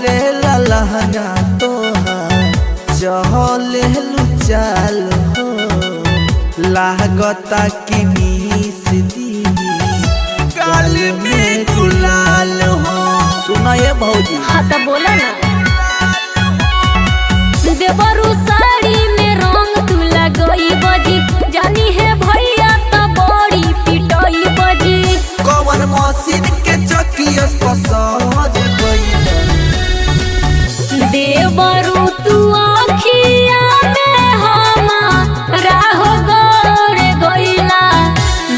करे लहंगा तोहार चहले चाल हो लागता कि मीस दी काल में गुलाल हो। सुना ये भौजी हाँ तो बोला ना देवरू साड़ी में रंग तू लगई बजी जानी है भैया तो बड़ी पिटई बजी कवन मशीन के चकियस पसंद गई देवरू तू आँखिया में हमारा हो गड़ गइला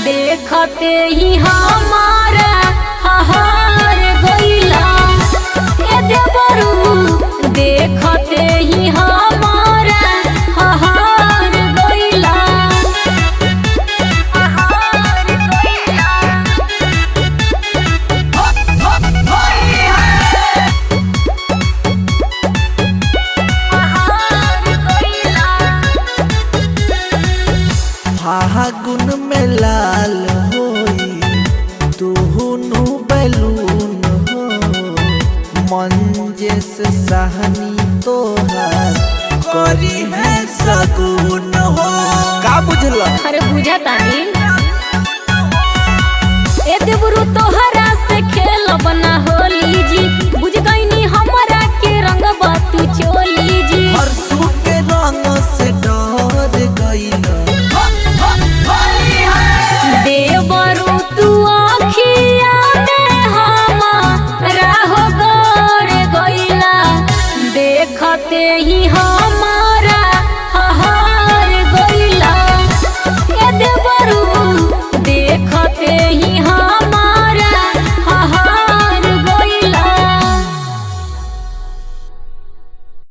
देखते ही हमारा हार गइला ए देवरू देखते ही हमारा हार गइला हार गइला फागुन में लाल होई तुहुनु बैलून हो मंजे से सहनी तोहार करी है सगुन हो। का बुझल अरे बुझा तानी ए देवरू तो